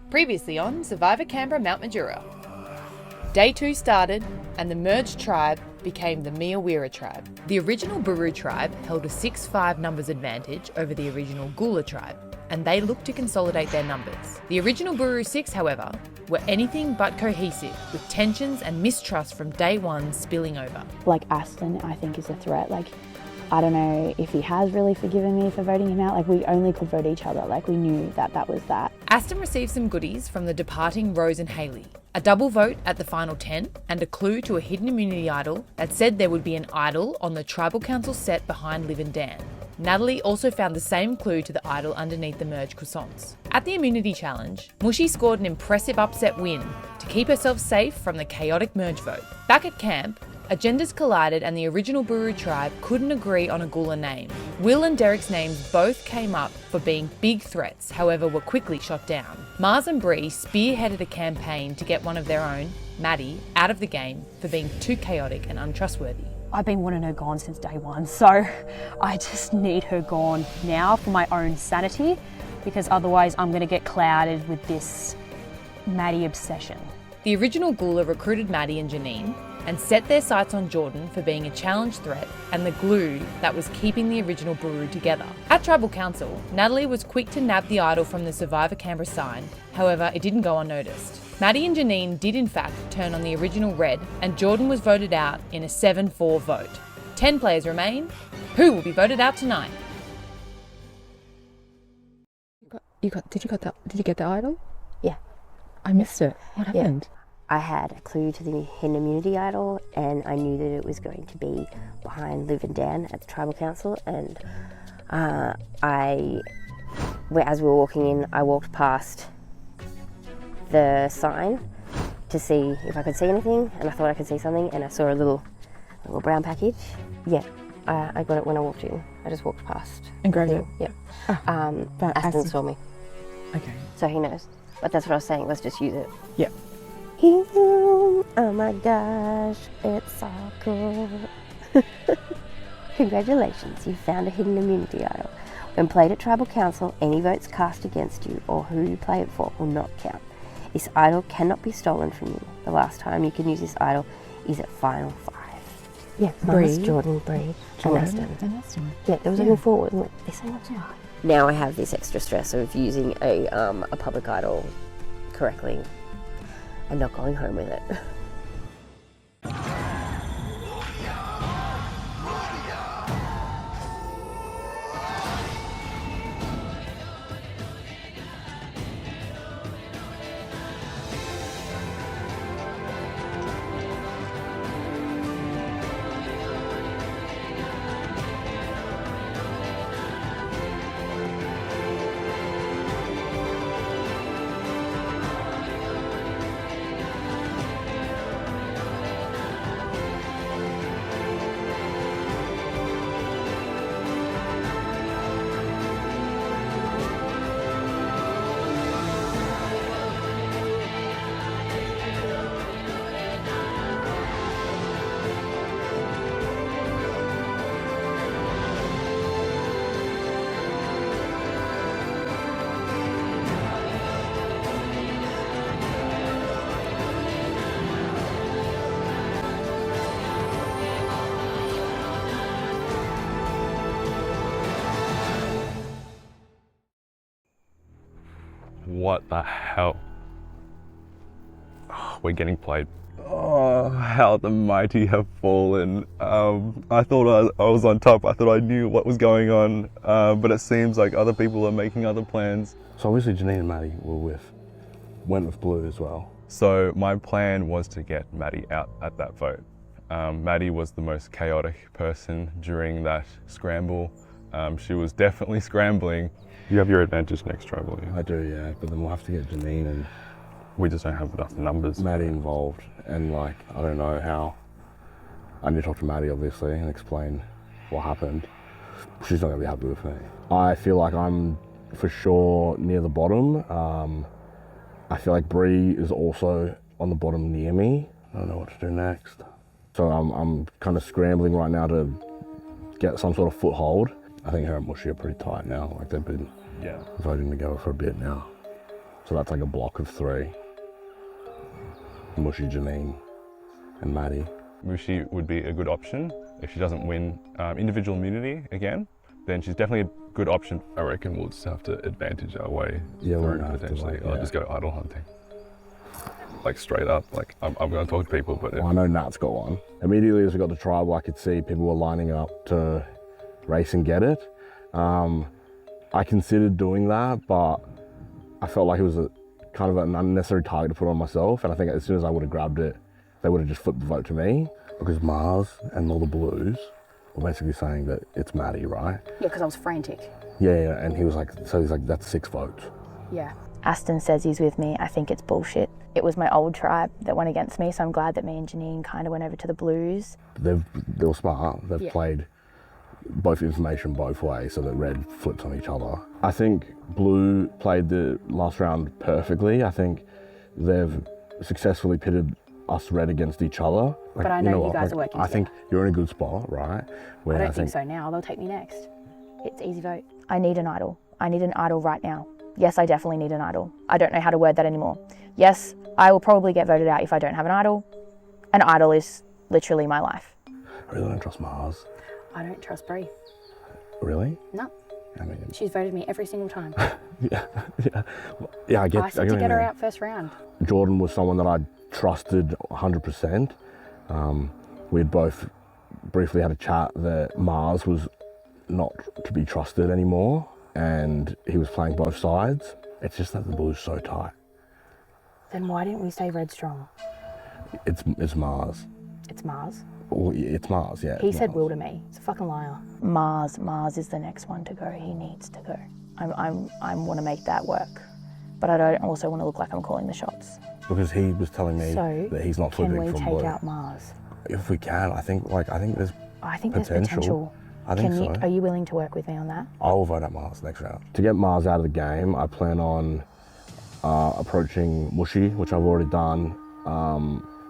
Previously on Survivor Canberra Mount Majura. Day 2 started and the merged tribe became the Majura tribe. The original Buru tribe held a 6-5 numbers advantage over the original Gula tribe, and they looked to consolidate their numbers. The original Buru 6, however, were anything but cohesive, with tensions and mistrust from day 1 spilling over. Like Aston, I think, is a threat. I don't know if he has really forgiven me for voting him out. We only could vote each other. We knew that was that. Aston received some goodies from the departing Rose and Hayley. A double vote at the final 10 and a clue to a hidden immunity idol that said there would be an idol on the tribal council set behind Liv and Dan. Natalie also found the same clue to the idol underneath the merged croissants. At the immunity challenge, Mushy scored an impressive upset win to keep herself safe from the chaotic merge vote. Back at camp, agendas collided and the original Buru tribe couldn't agree on a Gula name. Will and Derek's names both came up for being big threats, however were quickly shot down. Mars and Bree spearheaded a campaign to get one of their own, Maddie, out of the game for being too chaotic and untrustworthy. I've been wanting her gone since day 1, so I just need her gone now for my own sanity, because otherwise I'm going to get clouded with this Maddie obsession. The original Gula recruited Maddie and Janine and set their sights on Jordan for being a challenge threat and the glue that was keeping the original Buru together. At Tribal Council, Natalie was quick to nab the idol from the Survivor Canberra sign, however it didn't go unnoticed. Maddie and Janine did in fact turn on the original red and Jordan was voted out in a 7-4 vote. 10 players remain. Who will be voted out tonight? Did you get the idol? Yeah. I missed it. What happened? Yeah. I had a clue to the hidden immunity idol and I knew that it was going to be behind Liv and Dan at the Tribal Council, and as we were walking in, I walked past the sign to see if I could see anything, and I thought I could see something, and I saw a little brown package. Yeah, I got it when I walked in. I just walked past. And grabbed it? Yeah. But Aston saw me. Okay. So he knows. But that's what I was saying, let's just use it. Yeah. Oh my gosh, it's so cool. Congratulations, you found a hidden immunity idol. When played at Tribal Council, any votes cast against you or who you play it for will not count. This idol cannot be stolen from you. The last time you can use this idol is at Final 5. Yeah, Mars, Jordan, Bree, and Aston. Yeah, there was only 4, wasn't it? They say not too hard. Now I have this extra stress of using a public idol correctly and not going home with it. What the hell? Oh, we're getting played. Oh, how the mighty have fallen. I thought I was on top. I thought I knew what was going on, but it seems like other people are making other plans. So obviously Janine and Maddie went with Blue as well. So my plan was to get Maddie out at that vote. Maddie was the most chaotic person during that scramble. She was definitely scrambling. You have your advantage next tribal. I do, yeah, but then we'll have to get Janine and we just don't have enough numbers. Maddie involved, and I don't know how. I need to talk to Maddie obviously and explain what happened. She's not gonna be happy with me. I feel like I'm for sure near the bottom. I feel like Bree is also on the bottom near me. I don't know what to do next. So I'm kind of scrambling right now to get some sort of foothold. I think her and Mushy are pretty tight now. Like they've been voting together for a bit now. So that's like a block of 3. Mushy, Janine and Maddie. Mushy would be a good option. If she doesn't win individual immunity again, then she's definitely a good option. I reckon we'll just have to advantage our way through potentially. I'll just go idol hunting. Like straight up, like I'm going to talk to people, but... Well, I know Nat's got one. Immediately as we got to tribal, I could see people were lining up to race and get it. I considered doing that, but I felt like it was a kind of an unnecessary target to put on myself, and I think as soon as I would have grabbed it, they would have just flipped the vote to me, because Mars and all the Blues were basically saying that it's Maddie, right? Yeah, because I was frantic. Yeah, and he was like, so he's like, that's 6 votes. Yeah. Aston says he's with me. I think it's bullshit. It was my old tribe that went against me, so I'm glad that me and Janine kind of went over to the Blues. They were smart. They've played both information both ways so that red flips on each other. I think blue played the last round perfectly. I think they've successfully pitted us red against each other. Like, but I know you guys are working I think you're in a good spot, right? Where I don't think so now. They'll take me next. It's easy vote. I need an idol. I need an idol right now. Yes, I definitely need an idol. I don't know how to word that anymore. Yes, I will probably get voted out if I don't have an idol. An idol is literally my life. I really don't trust Mars. I don't trust Brie. Really? No. I mean, She's voted me every single time. yeah. I get. I said to get her out first round. Jordan was someone that I trusted 100%. We had both briefly had a chat that Mars was not to be trusted anymore, and he was playing both sides. It's just that the Blue's so tight. Then why didn't we say red strong? It's Mars. It's Mars. Well, it's Mars, yeah. He said Will to me. He's a fucking liar. Mars is the next one to go. He needs to go. I want to make that work, but I don't also want to look like I'm calling the shots. Because he was telling me that he's not flipping from blue. Can we take out Mars? If we can, I think there's potential. I think so. Are you willing to work with me on that? I will vote out Mars next round. To get Mars out of the game, I plan on approaching Mushy, which I've already done.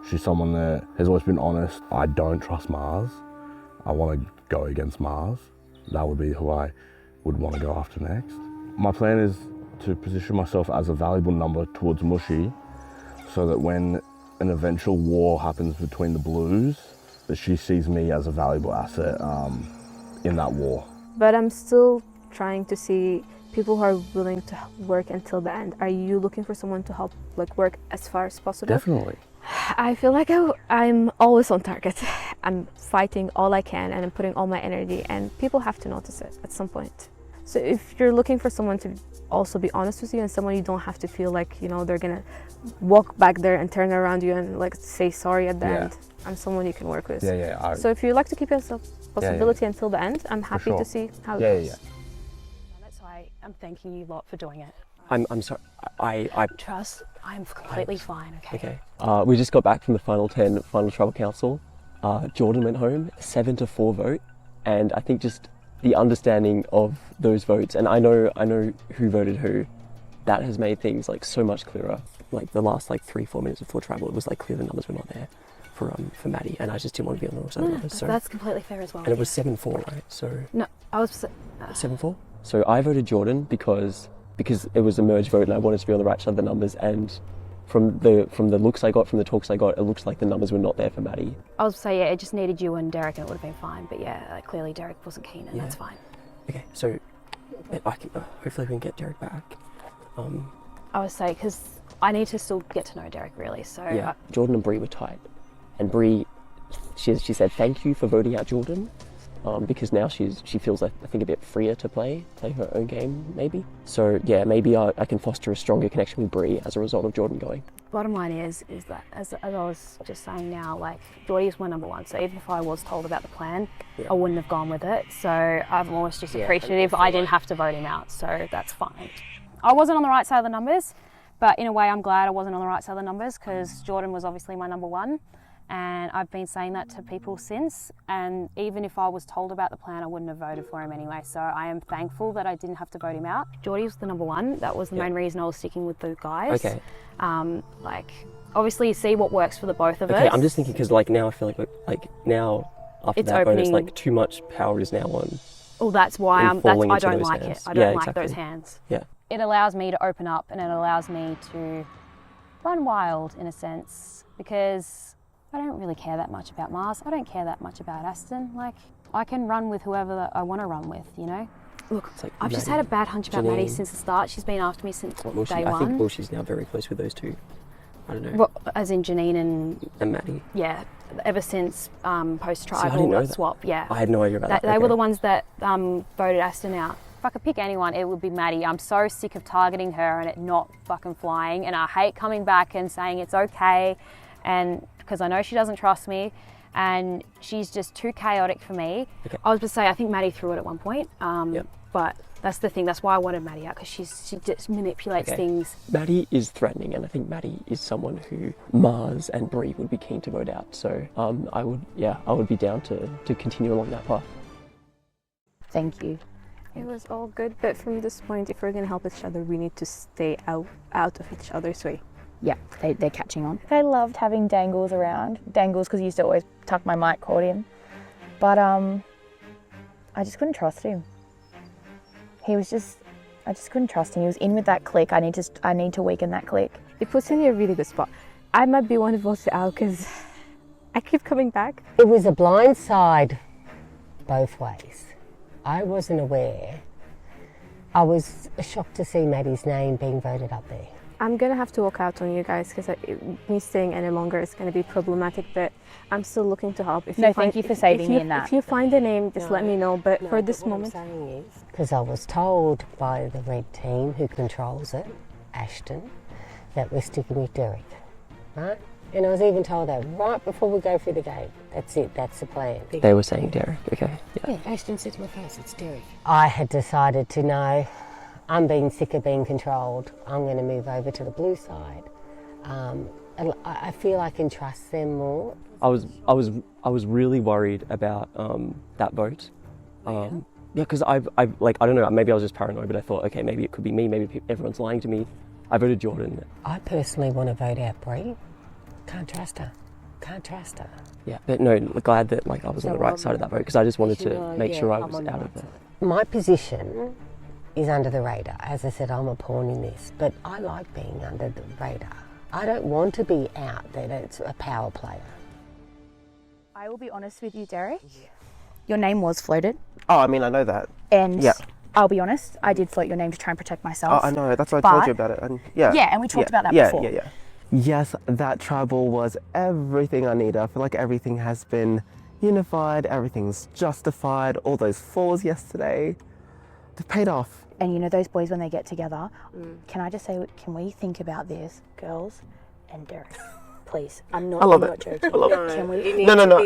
She's someone that has always been honest. I don't trust Mars. I want to go against Mars. That would be who I would want to go after next. My plan is to position myself as a valuable number towards Mushy, so that when an eventual war happens between the Blues, that she sees me as a valuable asset in that war. But I'm still trying to see people who are willing to work until the end. Are you looking for someone to help work as far as possible? Definitely. I feel like I'm always on target. I'm fighting all I can and I'm putting all my energy, and people have to notice it at some point. So if you're looking for someone to also be honest with you, and someone you don't have to feel like, they're gonna walk back there and turn around you and say sorry at the end, I'm someone you can work with. So if you like to keep yourself possibility until the end, I'm happy to see how it goes. That's why I'm thanking you a lot for doing it. I'm sorry. I Trust, I'm completely fine, okay? Okay. We just got back from the final 10 final tribal council. Jordan went home 7-4 vote, and I think just the understanding of those votes, and I know who voted who, that has made things so much clearer. The last 3-4 minutes before tribal, it was clear the numbers were not there for Maddie, and I just didn't want to be on the wrong side of the numbers. So that's completely fair as well. and it was 7-4, right? So no, I was 7-4. So I voted Jordan because it was a merge vote, and I wanted to be on the right side of the numbers. And from the looks I got, from the talks I got, it looks like the numbers were not there for Maddie. I was say it just needed you and Derek, and it would have been fine. But clearly Derek wasn't keen, and that's fine. Okay, so I can hopefully we can get Derek back. I would say because I need to still get to know Derek really. So Jordan and Bree were tight, and Bree, she said thank you for voting out Jordan. Because now she feels I think a bit freer to play her own game maybe. So yeah, maybe I can foster a stronger connection with Bree as a result of Jordan going. Bottom line is that as I was just saying now, Geordie is my number one. So even if I was told about the plan, I wouldn't have gone with it. So I'm always just appreciative I didn't have to vote him out. So that's fine. I wasn't on the right side of the numbers, but in a way I'm glad I wasn't on the right side of the numbers, because Jordan was obviously my number one. And I've been saying that to people since, and even if I was told about the plan, I wouldn't have voted for him anyway. So I am thankful that I didn't have to vote him out. Geordie was the number one. That was the main reason I was sticking with the guys. Okay. Obviously you see what works for the both of us. Okay, I'm just thinking because now I feel like now after it's that vote, opening, it's too much power is now on. Well, that's why I don't like hands. it. I don't like those hands. Yeah. it allows me to open up and it allows me to run wild in a sense, because I don't really care that much about Mars. I don't care that much about Aston. Like, I can run with whoever I want to run with, you know? Look, like I've just Maddie, had a bad hunch about Maddie Janine. since the start. She's been after me since day I think one. she's now very close with those two. I don't know. Well, as in Janine and Maddie. yeah, ever since See, I post-tribal didn't know that. swap, yeah. I had no idea about that. They were the ones that voted Aston out. If I could pick anyone, it would be Maddie. I'm so sick of targeting her and it not fucking flying, and I hate coming back and saying it's okay, and because I know she doesn't trust me, and she's just too chaotic for me. Okay. I was going to say, I think Maddie threw it at one point, Yep. but that's the thing. That's why I wanted Maddie out, because she just manipulates things. Maddie is threatening, and I think Maddie is someone who Mars and Bree would be keen to vote out. So I would be down to continue along that path. Thank you. It was all good, but from this point, if we're going to help each other, we need to stay out of each other's way. Yeah, they're catching on. I loved having Dangles around. Dangles, because he used to always tuck my mic cord in. But I just couldn't trust him. I just couldn't trust him. He was in with that clique. I need to weaken that clique. It puts you in a really good spot. I might be one who votes out because I keep coming back. It was a blind side both ways. I wasn't aware. I was shocked to see Maddie's name being voted up there. I'm going to have to walk out on you guys because me staying any longer is going to be problematic, but I'm still looking to help. Thank you for saving me in that. If you find a name, just let me know, but for this moment... What I'm saying is, because I was told by the red team who controls it, Ashton, that we're sticking with Derek, right? And I was even told that right before we go through the gate. That's it, that's the plan. They were saying Derek, okay. Yeah, Ashton said to my face, it's Derek. I had decided to know, I'm being sick of being controlled. I'm going to move over to the blue side. I feel I can trust them more. I was really worried about that vote. Yeah, because I don't know, maybe I was just paranoid, but I thought, okay, maybe it could be me, maybe everyone's lying to me. I voted Jordan. I personally want to vote out Bree. Can't trust her. Can't trust her. Yeah, but no, glad that I was on the right side of that vote, because I just wanted to make sure I was out of it. My position is under the radar. As I said, I'm a pawn in this, but I like being under the radar. I don't want to be out that it's a power player. I will be honest with you, Derek. Your name was floated. Oh, I mean, I know that. And I'll be honest, I did float your name to try and protect myself. Oh, I know. That's why I told you about it. And yeah, and we talked about that before. Yeah. Yes, that tribal was everything I needed. I feel like everything has been unified, everything's justified. All those falls yesterday, they paid off. And you know those boys when they get together, can I just say, can we think about this, girls and Derek? Please, I'm not joking. I love it. Can we? No.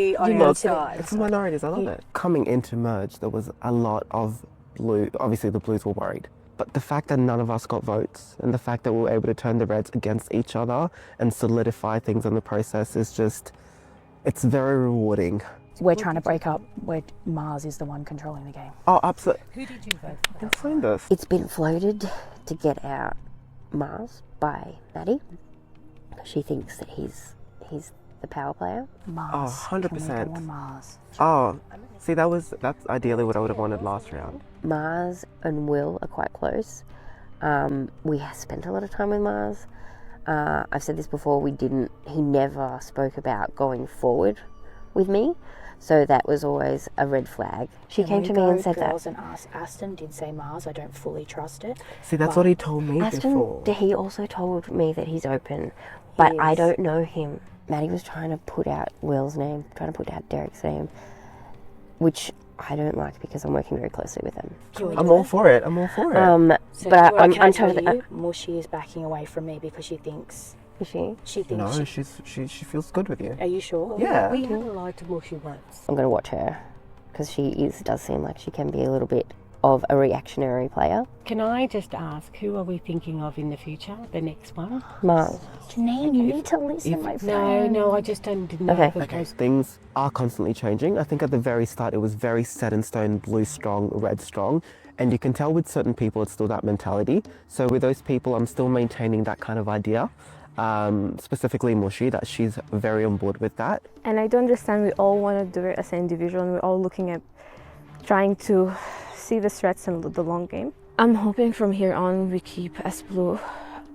It's minorities. I love it. Coming into merge, there was a lot of blue. Obviously, the blues were worried. But the fact that none of us got votes and the fact that we were able to turn the reds against each other and solidify things in the process is just, it's very rewarding. We're trying to break up where Mars is the one controlling the game. Oh, absolutely. Who did you vote for? You'll find this. It's been floated to get out Mars by Maddie. She thinks that he's the power player. Mars. Oh, 100%. Can we go on Mars? Oh, see, that's ideally what I would have wanted last round. Mars and Will are quite close. We have spent a lot of time with Mars. I've said this before, he never spoke about going forward with me, so that was always a red flag. She came to me and said that. And Aston did say Mars, I don't fully trust it. See, that's what he told me before. He also told me that he's open, but I don't know him. Maddie was trying to put out Will's name, trying to put out Derek's name, which I don't like because I'm working very closely with them. I'm all for it. So, but I'm totally. Mushy is backing away from me because she thinks. Is she? She thinks. No, she feels good with you. Are you sure? Yeah. We haven't lied to Mushy once. I'm going to watch her because she does seem like she can be a little bit of a reactionary player. Can I just ask, who are we thinking of in the future, the next one? Mars. Janine, you need to listen, my friend. No, I just didn't know. Okay, things are constantly changing. I think at the very start it was very set in stone, blue strong, red strong. And you can tell with certain people it's still that mentality. So with those people, I'm still maintaining that kind of idea. Specifically Mushy, that she's very on board with that. And I do understand we all want to do it as an individual, and we're all looking at trying to see the threats and the long game. I'm hoping from here on we keep as blue.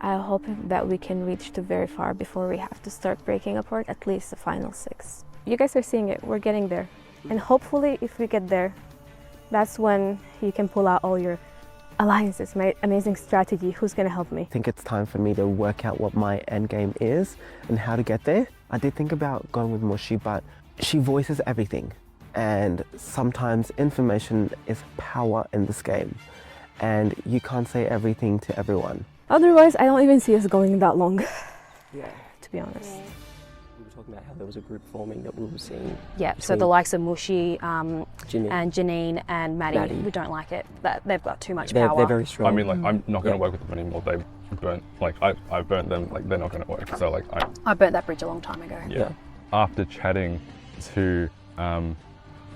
I'm hoping that we can reach to very far before we have to start breaking apart, at least the final 6. You guys are seeing it, we're getting there. And hopefully if we get there, that's when you can pull out all your alliances, my amazing strategy. Who's gonna help me? I think it's time for me to work out what my end game is and how to get there. I did think about going with Mushy, but she voices everything. And sometimes information is power in this game. And you can't say everything to everyone. Otherwise, I don't even see us going that long. Yeah. To be honest. We were talking about how there was a group forming that we were seeing. Yeah, so the likes of Mushy Janine. and Janine and Maddie, Maddie. we don't like it. That they've got too much They're power. very strong. I mean, like, I'm not going to work with them anymore. They've burnt, like, I've burnt them, like, they're not going to work. So, like, I burnt that bridge a long time ago. yeah. After chatting to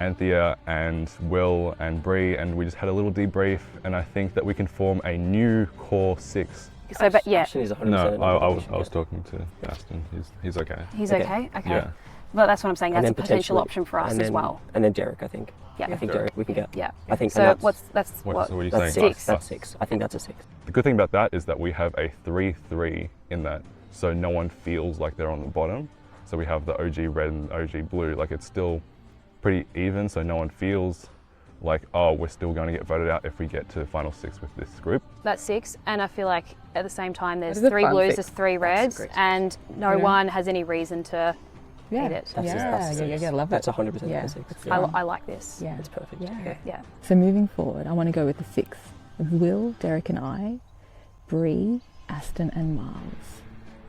Anthea and Will and Bree, and we just had a little debrief, and I think that we can form a new core 6. So, but yeah, Ashton is 100% No, an I elimination, was talking to Aston. He's okay. he's Okay. okay. Okay. Yeah. But that's what I'm saying. And That's a then potential potentially- option for us and as then- well. And then Derek, I think. Yeah. I think Derek. Derek we can get. Yeah. I think. So and that's, that's What, what? so what are you that's saying? 6. That's 6. I think that's a 6. The good thing about that is that we have a 3-3 in that, so no one feels like they're on the bottom. So we have the OG red and OG blue. Like, it's still pretty even, so no one feels like, oh, we're still going to get voted out if we get to the final 6 with this group. That's 6, and I feel like at the same time there's That is a 3 fun blues, 6. there's 3 That's reds, great. and no You know? one has any reason to Yeah, hate it. yeah, love That's it. 100% Yeah. a 6. I like this. Yeah. It's perfect. Yeah. Okay. Yeah. So moving forward, I want to go with the 6. Will, Derek and I, Bree, Aston and Miles.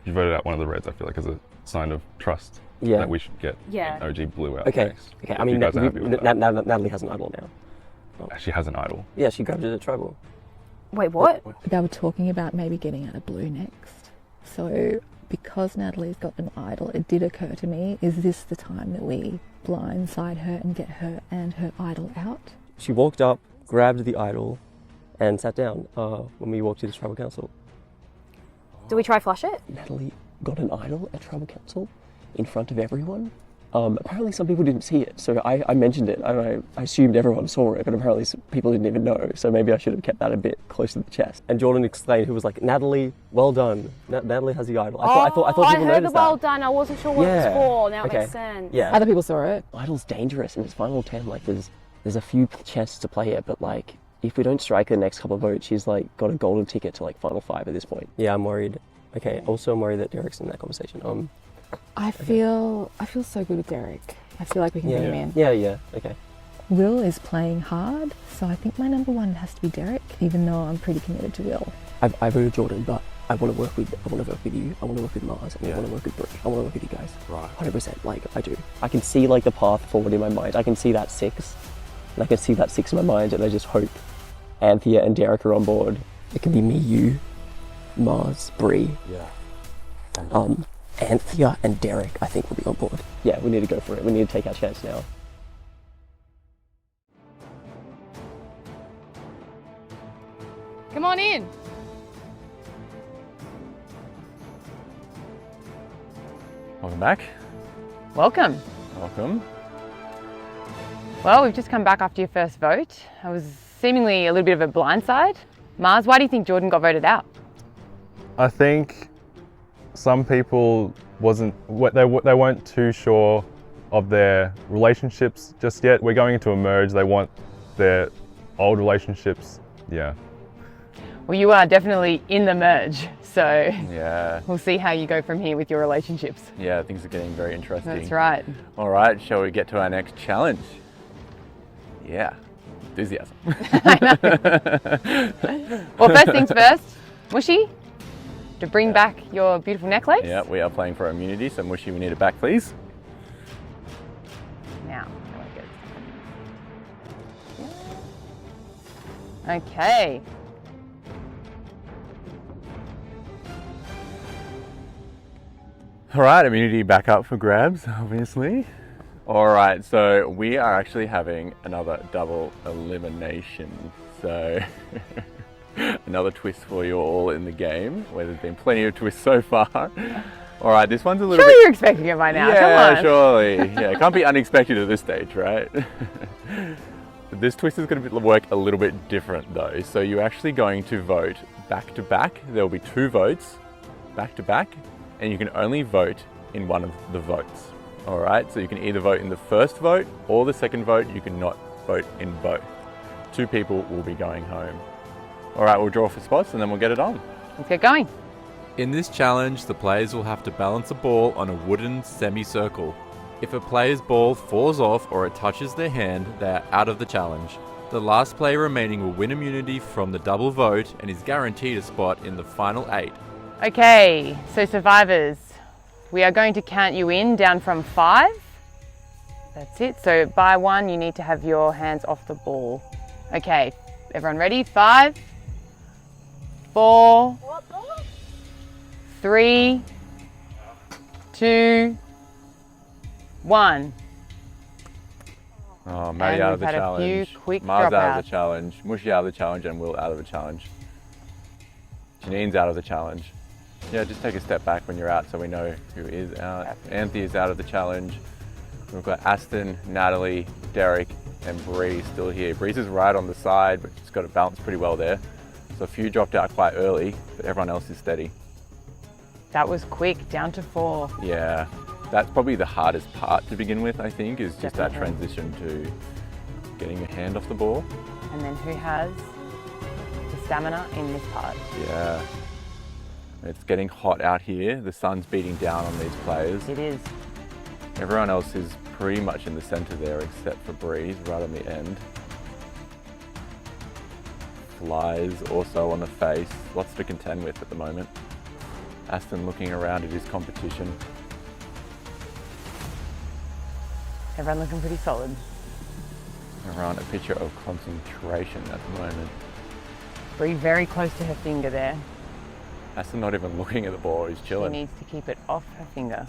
You voted out one of the reds, I feel like, as a sign of trust Yeah. that we should get Yeah. OG blue out Okay. next. Okay. If I mean, you guys are happy with that. Natalie has an idol now. She has an idol. Yeah, she grabbed it at Tribal. Wait, what? They were talking about maybe getting out of blue next. So because Natalie's got an idol, it did occur to me, is this the time that we blindside her and get her and her idol out? She walked up, grabbed the idol, and sat down when we walked to the Tribal Council. Do we try flush it? Natalie got an idol at Tribal Council in front of everyone. Apparently some people didn't see it, so I mentioned it, and I assumed everyone saw it, but apparently people didn't even know, so maybe I should have kept that a bit close to the chest. And Jordan explained, who was like, Natalie, well done. Natalie has the idol. I thought people I heard noticed the that. well done. I wasn't sure what it Yeah. was for. Now Okay. it makes sense. Yeah. Other people saw it. Idol's dangerous in its final 10. Like, there's a few chances to play it, but like, if we don't strike the next couple of votes, she's like got a golden ticket to like final 5 at this point. Yeah, I'm worried. Okay, also I'm worried that Derek's in that conversation. I feel so good with Derek. I feel like we can yeah, bring him in. yeah, okay. Will is playing hard, so I think my number 1 has to be Derek, even though I'm pretty committed to Will. I voted Jordan, but I want to work with you. I want to work with Mars. I want to work with Brooke. I want to work with you guys. Right. 100%. Like, I do. I can see like the path forward in my mind. I can see that 6, and I can see that 6 in my mind, and I just hope Anthea and Derek are on board. It can be me, you, Mars, Bree. Yeah. Anthea and Derek, I think, will be on board. Yeah, we need to go for it. We need to take our chance now. Come on in. Welcome back. Welcome. Welcome. Well, we've just come back after your first vote. It was seemingly a little bit of a blindside. Mars, why do you think Jordan got voted out? I think some people they weren't too sure of their relationships just yet. We're going into a merge. They want their old relationships. Yeah. Well, you are definitely in the merge, so Yeah. we'll see how you go from here with your relationships. Yeah, things are getting very interesting. That's right. All right, shall we get to our next challenge? Yeah. Enthusiasm. Well, first things first, Mushy, to bring back your beautiful necklace. Yeah, we are playing for immunity, so Mushy, we need it back, please. Now, okay. All right, immunity back up for grabs, obviously. All right, so we are actually having another double elimination. So another twist for you all in the game, where there's been plenty of twists so far. All right, this one's a little Surely bit... you're expecting it by now, Yeah, come on. surely. Yeah, it can't be unexpected at this stage, right? This twist is going to work a little bit different though. So you're actually going to vote back to back. There will be 2 votes back to back, and you can only vote in one of the votes. All right, so you can either vote in the first vote or the second vote. You cannot vote in both. 2 people will be going home. All right, we'll draw for spots and then we'll get it on. Let's get going. In this challenge, the players will have to balance a ball on a wooden semicircle. If a player's ball falls off or it touches their hand, they are out of the challenge. The last player remaining will win immunity from the double vote and is guaranteed a spot in the final 8. Okay, so survivors, we are going to count you in down from 5. That's it. So by 1, you need to have your hands off the ball. Okay, everyone ready? 5, 4, 3, 2, 1. Oh, Maddie out of the challenge. A few quick Mars out dropouts. of the challenge. Mushy out of the challenge, and Will out of the challenge. Janine's out of the challenge. Yeah, just take a step back when you're out so we know who is out. Anthony is out of the challenge. We've got Aston, Natalie, Derek, and Bree still here. Bree's is right on the side, but she's got it balanced pretty well there. So a few dropped out quite early, but everyone else is steady. That was quick, down to 4. Yeah, that's probably the hardest part to begin with, I think, is just that transition to getting your hand off the ball. And then who has the stamina in this part? Yeah. It's getting hot out here. The sun's beating down on these players. It is. Everyone else is pretty much in the center there except for Breeze, right on the end. Flies also on the face. Lots to contend with at the moment. Aston looking around at his competition. Everyone looking pretty solid. Around a picture of concentration at the moment. Bree very close to her finger there. Aston not even looking at the ball, he's chilling. She needs to keep it off her finger.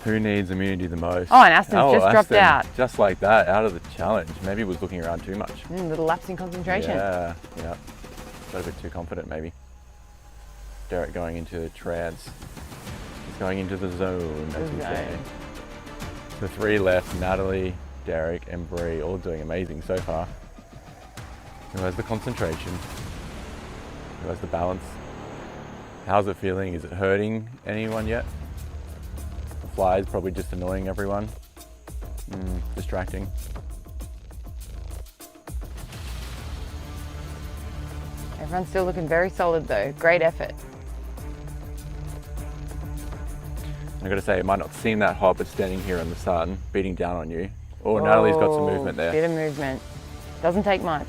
Who needs immunity the most? Oh, and Aston's just dropped out. Just like that, out of the challenge. Maybe he was looking around too much. Little lapse in concentration. Yeah. Got a bit too confident maybe. Derek going into trance. He's going into the zone, as we say. So 3 left, Natalie, Derek, and Bree, all doing amazing so far. Who has the concentration? Who has the balance? How's it feeling? Is it hurting anyone yet? The fly is probably just annoying everyone. Distracting. Everyone's still looking very solid though. Great effort. I've got to say, it might not seem that hot, but standing here in the sun, beating down on you. Oh, Natalie's got some movement there. Bit of movement. Doesn't take much.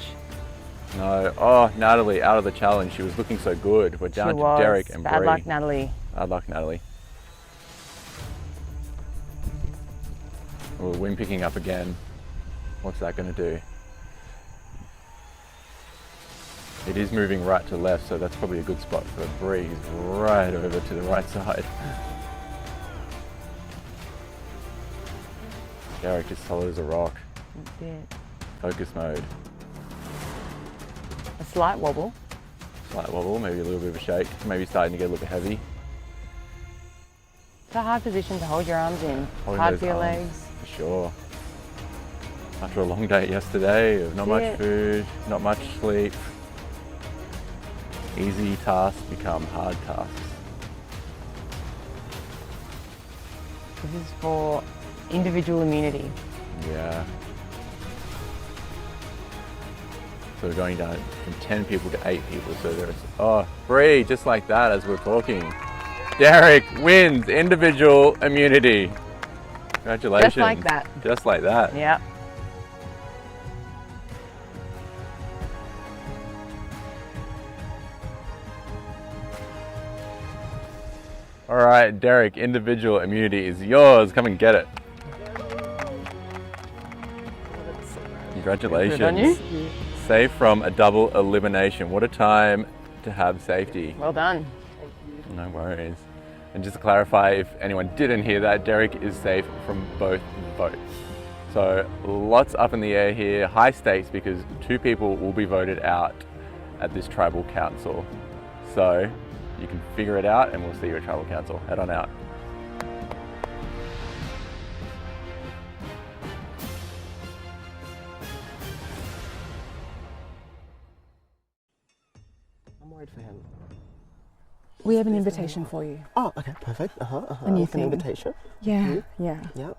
No. Oh, Natalie out of the challenge. She was looking so good. We're down to Derek and Bree. Bad luck, Natalie. Bad luck, Natalie. Oh, wind picking up again. What's that going to do? It is moving right to left, so that's probably a good spot for Bree. He's right over to the right side. Derek just solid as a rock. Focus mode. A slight wobble. Slight wobble, maybe a little bit of a shake. Maybe starting to get a little bit heavy. It's a hard position to hold your arms in. Holding Hard those for your arms, legs. For sure. After a long day yesterday of not much food, not much sleep, easy tasks become hard tasks. This is for individual immunity. Yeah. So we're going down from 10 people to 8 people. So there's, oh, Bree, just like that as we're talking. Derek wins individual immunity. Congratulations. Just like that. Just like that. Yep. All right, Derek, individual immunity is yours. Come and get it. Congratulations. Good on you. Safe from a double elimination. What a time to have safety. Well done. No worries. And just to clarify, if anyone didn't hear that, Derek is safe from both votes. So lots up in the air here, high stakes because 2 people will be voted out at this tribal council. So you can figure it out and we'll see you at tribal council. Head on out. We have an invitation for you. Oh, okay, perfect. A new An thing. invitation. Yeah, yeah. Yep.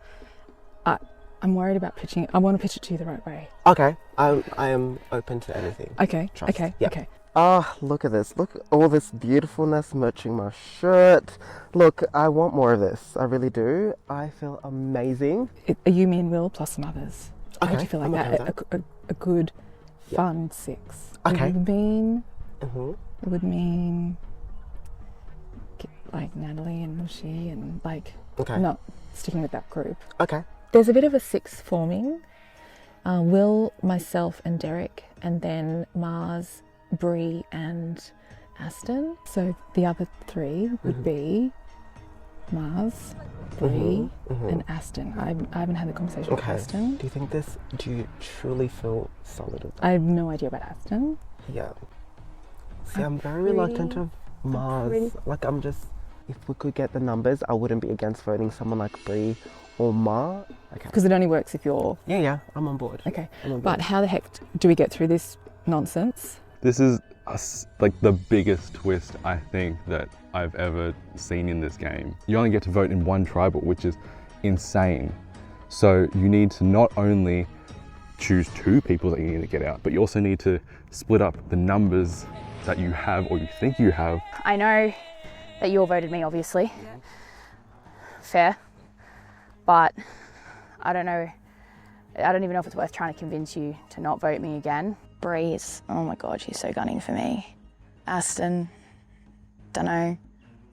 I'm worried about pitching it. I want to pitch it to you the right way. Okay, I am open to anything. Okay, Trust. okay, Yep. okay. Ah, look at this. Look at all this beautifulness matching my shirt. Look, I want more of this. I really do. I feel amazing. Are you, me and Will plus some others? How Okay, would you feel like I'm okay that? with A good, fun 6. Okay. It Mm-hmm. would mean like Natalie and Mushy and like Okay. not sticking with that group. Okay. There's a bit of a 6 forming. Will, myself and Derek, and then Mars, Bree and Aston. So the other 3 would be Mars, Bree and Aston. I haven't had the conversation with Okay. Aston. Do you truly feel solid with that? I have no idea about Aston. Yeah. See, I'm very reluctant of Mars. Like, if we could get the numbers, I wouldn't be against voting someone like Bree or Ma. Okay. Because it only works if you're... Yeah, I'm on board. Okay. I'm on board. But how the heck do we get through this nonsense? This is like the biggest twist I think that I've ever seen in this game. You only get to vote in one tribal, which is insane. So you need to not only choose 2 people that you need to get out, but you also need to split up the numbers that you have or you think you have. I know that you all voted me, obviously. Fair. But I don't know. I don't even know if it's worth trying to convince you to not vote me again. Breeze, oh my God, she's so gunning for me. Aston, don't know.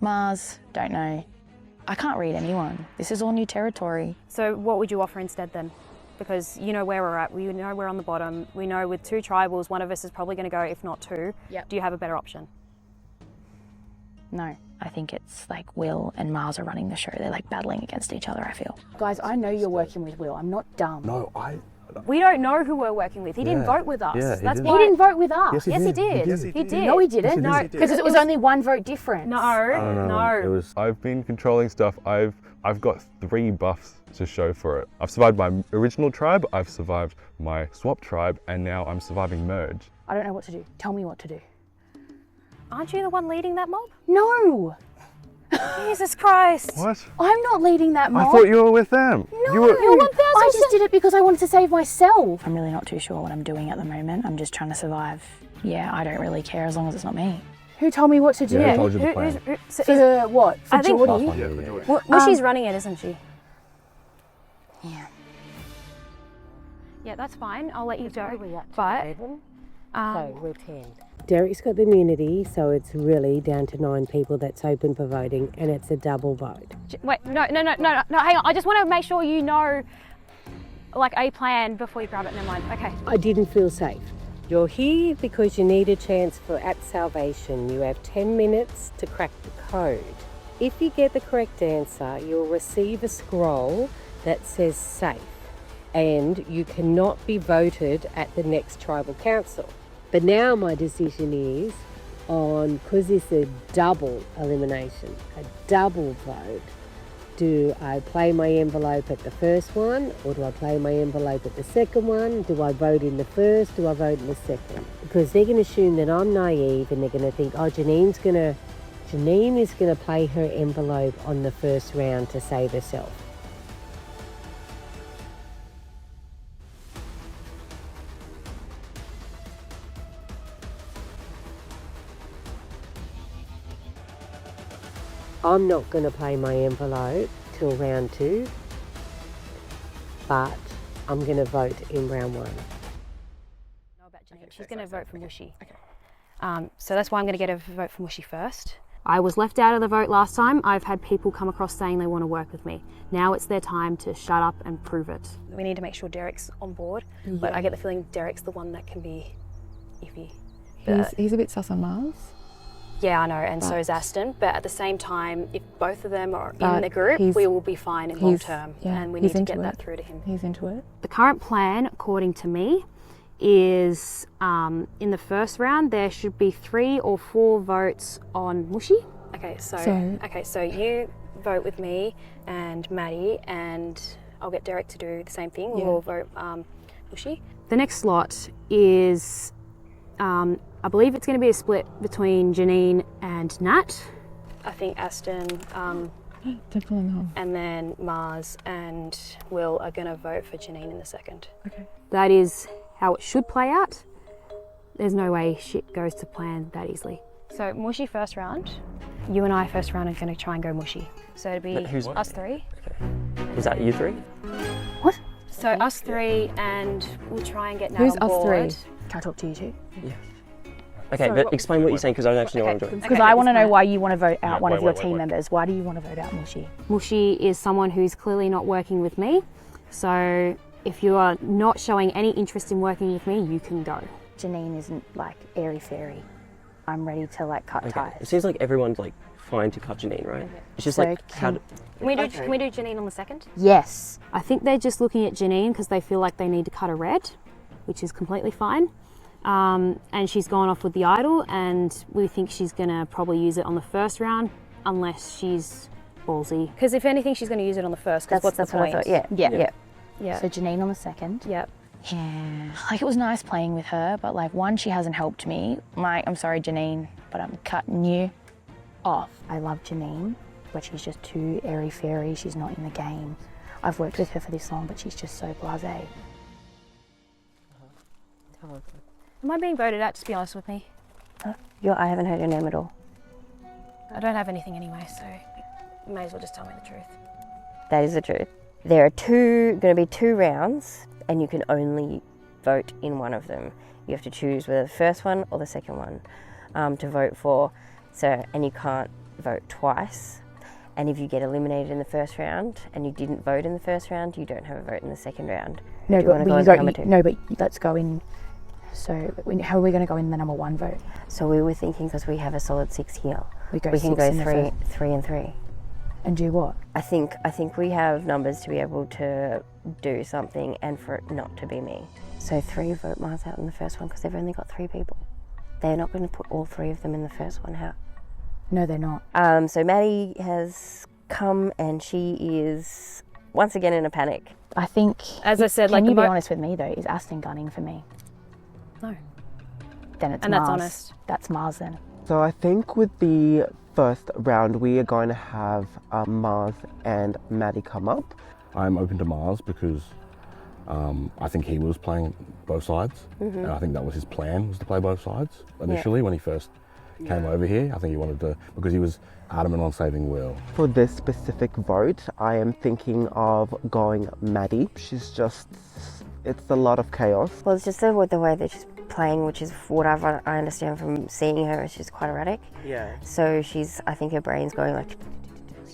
Mars, don't know. I can't read anyone. This is all new territory. So what would you offer instead then? Because you know where we're at, we know we're on the bottom, we know with 2 tribals, one of us is probably going to go, if not 2. Yep. Do you have a better option? No, I think it's like Will and Mars are running the show. They're like battling against each other, I feel. Guys, I know you're working with Will. I'm not dumb. No, We don't know who we're working with. He didn't vote with us. Yeah, he That's didn't. why. He didn't vote with us. Yes, he did. Yes, He did. No, he didn't. No, Because it was only 1 vote difference. No. I've been controlling stuff. I've got 3 buffs to show for it. I've survived my original tribe, I've survived my swap tribe, and now I'm surviving merge. I don't know what to do. Tell me what to do. Aren't you the one leading that mob? No! Jesus Christ. What? I'm not leading that mob. I thought you were with them. No, You were... you're 1,000%. I just did it because I wanted to save myself. I'm really not too sure what I'm doing at the moment. I'm just trying to survive. Yeah, I don't really care as long as it's not me. Who told me what to do? Yeah, who told you the plan? For what? For I think- Geordie? Last one, yeah, Geordie. Well, she's running it, isn't she? Yeah. Yeah, that's fine. I'll let you go. But But so we're 10. Derek's got the immunity, so it's really down to 9 people that's open for voting, and it's a double vote. wait, no, hang on. I just want to make sure you know, like, a plan before you grab it. Never mind. Okay. I didn't feel safe. You're here because you need a chance for at salvation. You have 10 minutes to crack the code. If you get the correct answer, you'll receive a scroll that says safe, and you cannot be voted at the next tribal council. But now my decision is on, because it's a double elimination, a double vote, do I play my envelope at the first one, or do I play my envelope at the second one? Do I vote in the first? Do I vote in the second? Because they're going to assume that I'm naive, and they're going to think, oh, Janine is going to play her envelope on the first round to save herself. I'm not going to play my envelope till round 2, but I'm going to vote in round 1. Know about Janine. She's going to vote for Mushy. Okay. So that's why I'm going to get a vote for Mushy first. I was left out of the vote last time. I've had people come across saying they want to work with me. Now it's their time to shut up and prove it. We need to make sure Derek's on board, but I get the feeling Derek's the one that can be iffy. He's a bit sus on Mars. Yeah, I know, and so is Aston. But at the same time, if both of them are in But the group, we will be fine in long term, and we need to get that through to him. He's into it. The current plan, according to me, is in the first round there should be 3 or 4 votes on Mushy. Okay, so you vote with me and Maddie, and I'll get Derek to do the same thing. We'll all vote Mushy. The next slot is I believe it's going to be a split between Janine and Nat. I think Aston, Definitely not. and then Mars and Will are going to vote for Janine in the second. Okay. That is how it should play out. There's no way shit goes to plan that easily. So mushy first round. You and I first round are going to try and go mushy. So it'll be us three. Okay. Is that you three? What? So us three, and we'll try and get Nat Who's on us board. three? Can I talk to you two? Yeah. Okay, but explain what you're saying because I don't actually know what I'm doing. Because I want to know why you want to vote out one of your team members. Why do you want to vote out Mushy? Mushy is someone who's clearly not working with me. So if you are not showing any interest in working with me, you can go. Janine isn't like airy fairy. I'm ready to like cut ties. It seems like everyone's like fine to cut Janine, right? It's just So like how. Can we do Janine on the second? Yes. I think they're just looking at Janine because they feel like they need to cut a red, which is completely fine. And she's gone off with the idol, and we think she's gonna probably use it on the first round, unless she's ballsy. Because if anything, she's gonna use it on the first. Because what's the point? What I thought. Yeah. Yeah. So Janine on the second. Yep. Yeah. Like it was nice playing with her, but like one, she hasn't helped me. I'm sorry, Janine, but I'm cutting you off. I love Janine, but she's just too airy fairy. She's not in the game. I've worked with her for this long, but she's just so blasé. Am I being voted out? Just be honest with me. I haven't heard your name at all. I don't have anything anyway, so you may as well just tell me the truth. That is the truth. There are going to be 2 rounds, and you can only vote in one of them. You have to choose whether the first one or the second one to vote for. So, and you can't vote twice. And if you get eliminated in the first round and you didn't vote in the first round, you don't have a vote in the second round. No, Do you want to go into number 2? But let's go in. So how are we going to go in the number 1 vote? So we were thinking, because we have a solid 6 here, we can six go in the 3 and 3. And do what? I think we have numbers to be able to do something and for it not to be me. So 3 vote Mars out in the first one because they've only got 3 people. They're not going to put all 3 of them in the first one. How? No, they're not. So Maddie has come and she is once again in a panic. I think, as I said, can you be honest with me though? Is Aston gunning for me? No. Then it's and Mars. that's honest. That's Mars then. So I think with the first round, we are going to have Mars and Maddie come up. I'm open to Mars because I think he was playing both sides, and I think that was his plan, was to play both sides initially when he first came over here. I think he wanted to, because he was adamant on saving Will. For this specific vote, I am thinking of going Maddie. She's just, it's a lot of chaos. Well, it's just the way that she's playing, which is what I understand from seeing her, she's quite erratic. Yeah. So I think her brain's going like...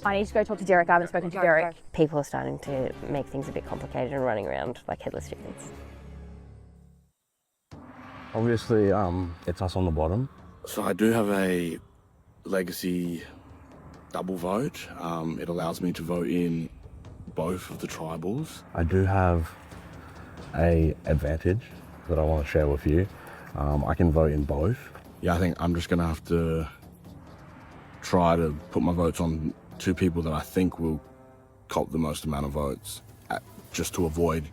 I need to go talk to Derek. I haven't spoken to Derek. People are starting to make things a bit complicated and running around like headless chickens. Obviously, it's us on the bottom. So I do have a legacy double vote. It allows me to vote in both of the tribals. I do have a advantage that I want to share with you. I can vote in both. Yeah, I think I'm just going to have to try to put my votes on 2 people that I think will cop the most amount of votes, just to avoid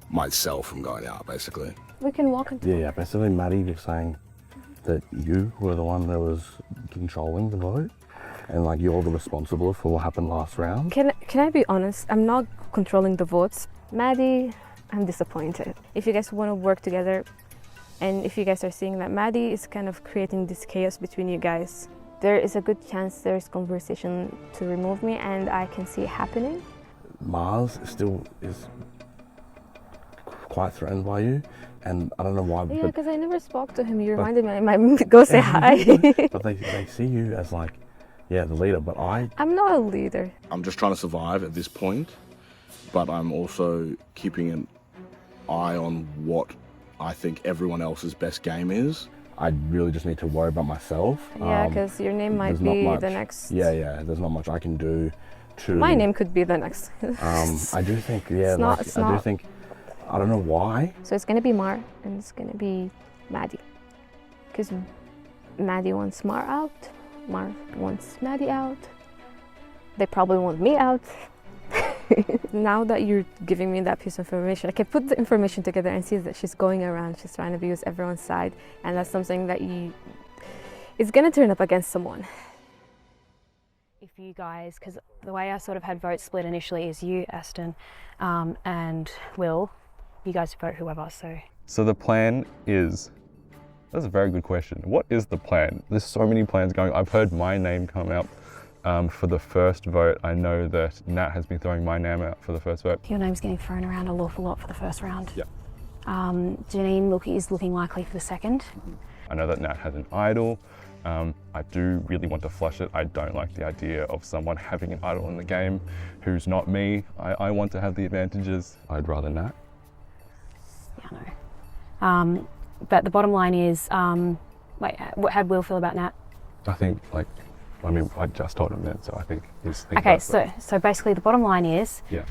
myself from going out, basically. We can walk into Yeah, basically Maddie was saying that you were the one that was controlling the vote, and like you're the responsible for what happened last round. Can I be honest? I'm not controlling the votes. Maddie, I'm disappointed. If you guys want to work together, and if you guys are seeing that Maddie is kind of creating this chaos between you guys, there is a good chance there's conversation to remove me, and I can see it happening. Mars still is quite threatened by you, and I don't know why. Yeah, because I never spoke to him. You reminded me, I might go say hi. But they see you as like, yeah, the leader, but I'm not a leader. I'm just trying to survive at this point, but I'm also keeping an eye on what I think everyone else's best game is. I really just need to worry about myself. Yeah, because your name might be the next. Yeah, there's not much I can do to... My name could be the next. I do think, yeah, I don't know why. So it's going to be Mar and it's going to be Maddie. Because Maddie wants Mar out, Mar wants Maddie out. They probably want me out. Now that you're giving me that piece of information, I can put the information together and see that she's going around, she's trying to abuse everyone's side, and that's something that it's gonna turn up against someone. if you guys, because the way I sort of had votes split initially is you, Aston, and Will, you guys vote whoever, so. So the plan is, that's a very good question. What is the plan? There's so many plans going. I've heard my name come out for the first vote. I know that Nat has been throwing my name out for the first vote. Your name's getting thrown around an awful lot for the first round. Yeah. Janine is looking likely for the second. I know that Nat has an idol. I do really want to flush it. I don't like the idea of someone having an idol in the game who's not me. I want to have the advantages. I'd rather Nat. Yeah, I know. But the bottom line is, wait, how'd Will feel about Nat? I think, like, I mean, I just told him that, so I think he's thinking Okay, about it. so basically the bottom line is, Yeah.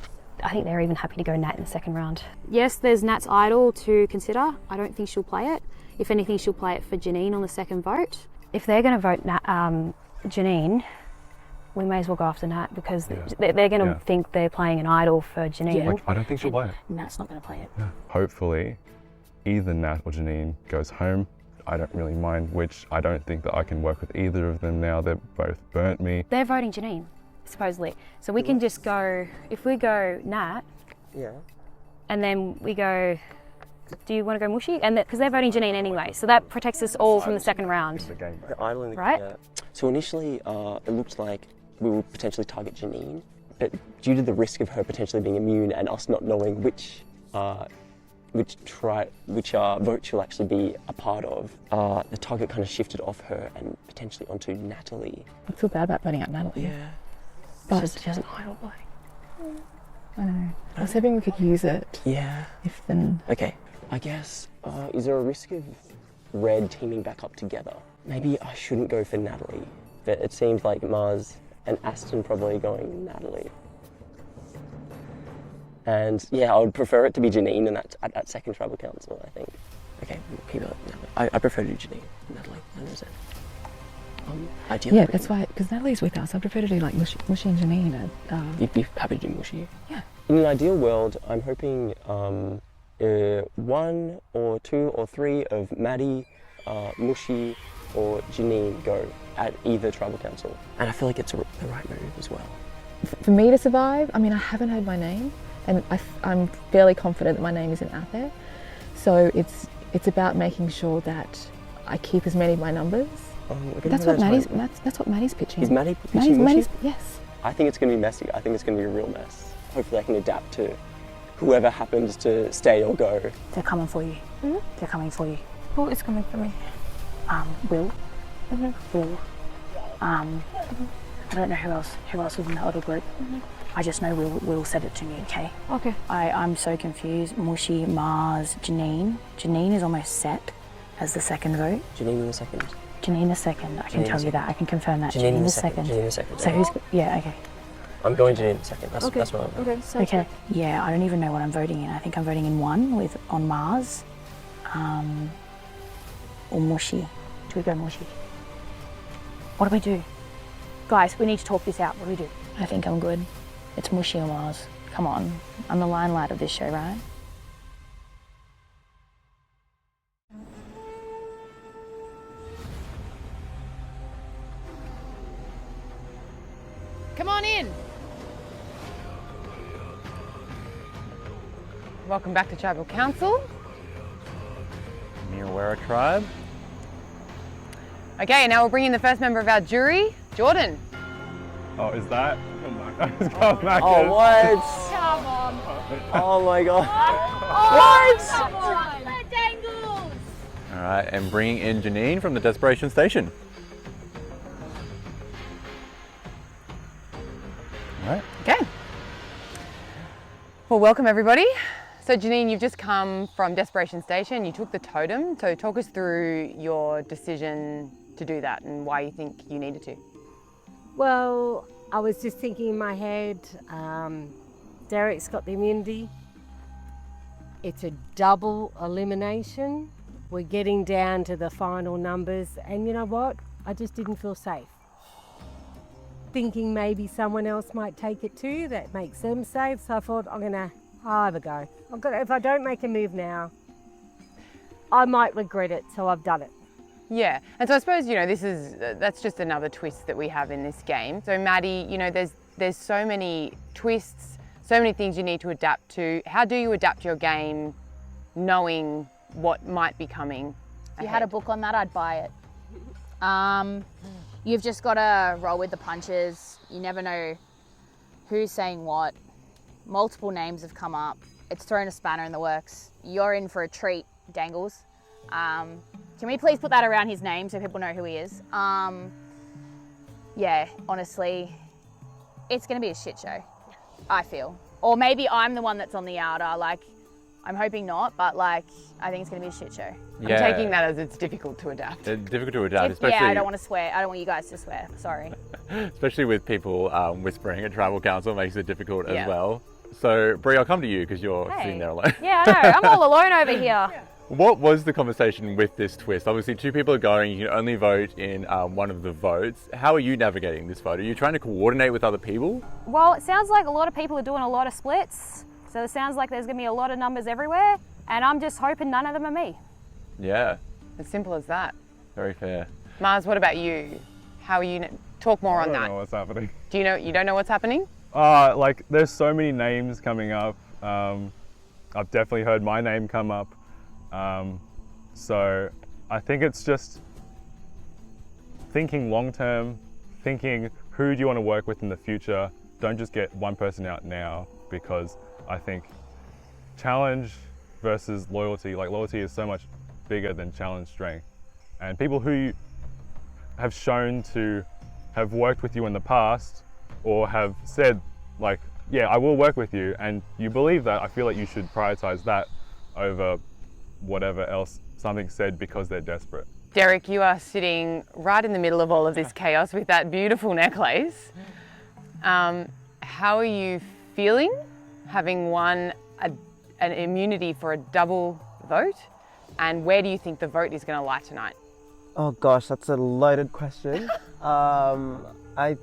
I think they're even happy to go Nat in the second round. Yes, there's Nat's idol to consider. I don't think she'll play it. If anything, she'll play it for Janine on the second vote. If they're going to vote Janine, we may as well go after Nat because they're going to think they're playing an idol for Janine. Like, I don't think she'll play it. Nat's not going to play it. Yeah. Hopefully, either Nat or Janine goes home. I don't really mind which. I don't think that I can work with either of them now. They've both burnt me. They're voting Janine, supposedly. So we can just go, if we go Nat, and then we go, do you want to go Mushy? And because they're voting Janine anyway, so that protects us all from the second round. The idol in the right? Yeah. So initially, it looked like we would potentially target Janine, but due to the risk of her potentially being immune and us not knowing which vote she'll actually be a part of, the target kind of shifted off her and potentially onto Natalie. I feel bad about voting out Natalie. Yeah. But She has an idol, like. I don't know. I was hoping we could use it. Yeah. If then. Okay. I guess, is there a risk of Red teaming back up together? Maybe I shouldn't go for Natalie, but it seems like Mars and Aston probably going Natalie. And yeah, I would prefer it to be Janine in at that second tribal council, I think. Okay, we'll keep it Natalie. I prefer to do Janine, Natalie, 100%. Ideally. Yeah, that's why, because Natalie's with us. I prefer to do like Mushy and Janine. You'd be happy to do Mushy? Yeah. In an ideal world, I'm hoping 1 or 2 or 3 of Maddie, Mushy or Janine go at either tribal council. And I feel like it's the right move as well. For me to survive, I mean, I haven't heard my name, and I'm fairly confident that my name isn't out there. So it's about making sure that I keep as many of my numbers. That's what Maddie's pitching. Is Maddie pitching Mushy? Yes. I think it's going to be messy. I think it's going to be a real mess. Hopefully I can adapt to whoever happens to stay or go. They're coming for you. Mm-hmm. They're coming for you. Who is coming for me? Will. Mm-hmm. Will. I don't know who else was in the other group. Mm-hmm. I just know Will said it to me, okay? Okay. I'm so confused. Mushy, Mars, Janine. Janine is almost set as the second vote. Janine in the second. Janine the second. I can tell you that. I can confirm that. Janine the second. Janine the second. So who's... Yeah, okay. I'm going Janine the second. That's what I'm going. Okay. Yeah, I don't even know what I'm voting in. I think I'm voting in 1 on Mars. Or Mushy. Do we go Mushy? What do we do? Guys, we need to talk this out. What do we do? I think I'm good. It's Mushy or Mars. Come on. I'm the limelight of this show, right? Come on in. Welcome back to Tribal Council. Majura tribe. Okay, now we'll bring in the first member of our jury, Jordan. Oh, is that? Oh my God, it's gone back. Oh, what? Come on. Oh my God. Come on. That dangles. All right, and bringing in Janine from the Desperation Station. All right. Okay. Well, welcome everybody. So Janine, you've just come from Desperation Station. You took the totem. So talk us through your decision to do that and why you think you needed to. Well, I was just thinking in my head, Derek's got the immunity. It's a double elimination. We're getting down to the final numbers. And you know what? I just didn't feel safe. Thinking maybe someone else might take it too, that makes them safe. So I thought, I'll have a go. If I don't make a move now, I might regret it, so I've done it. Yeah, and so I suppose, you know, that's just another twist that we have in this game. So Maddie, you know, there's so many twists, so many things you need to adapt to. How do you adapt your game knowing what might be coming If you had a book on that, I'd buy it. You've just got to roll with the punches. You never know who's saying what. Multiple names have come up. It's thrown a spanner in the works. You're in for a treat, Dangles. Can we please put that around his name so people know who he is? Yeah, honestly, it's going to be a shit show, I feel. Or maybe I'm the one that's on the outer, like, I'm hoping not, but like, I think it's going to be a shit show. I'm taking that as it's difficult to adapt. It's difficult to adapt, especially... Yeah, I don't want to swear. I don't want you guys to swear, sorry. Especially with people whispering at Tribal Council makes it difficult as well. So, Brie, I'll come to you because you're sitting there alone. Yeah, I know. I'm all alone over here. What was the conversation with this twist? Obviously, 2 people are going. You can only vote in one of the votes. How are you navigating this vote? Are you trying to coordinate with other people? Well, it sounds like a lot of people are doing a lot of splits. So it sounds like there's going to be a lot of numbers everywhere. And I'm just hoping none of them are me. Yeah. As simple as that. Very fair. Mars, what about you? How are you? Talk more on that. I don't know what's happening. Do you know? You don't know what's happening? Like, there's so many names coming up. I've definitely heard my name come up. So I think it's just thinking long term, thinking who do you want to work with in the future. Don't just get one person out now, because I think challenge versus loyalty, like loyalty is so much bigger than challenge strength. And people who have shown to have worked with you in the past or have said like, yeah, I will work with you, and you believe that, I feel like you should prioritize that over whatever else something said because they're desperate. Derek, you are sitting right in the middle of all of this chaos with that beautiful necklace. How are you feeling having won an immunity for a double vote? And where do you think the vote is going to lie tonight? Oh gosh, that's a loaded question. I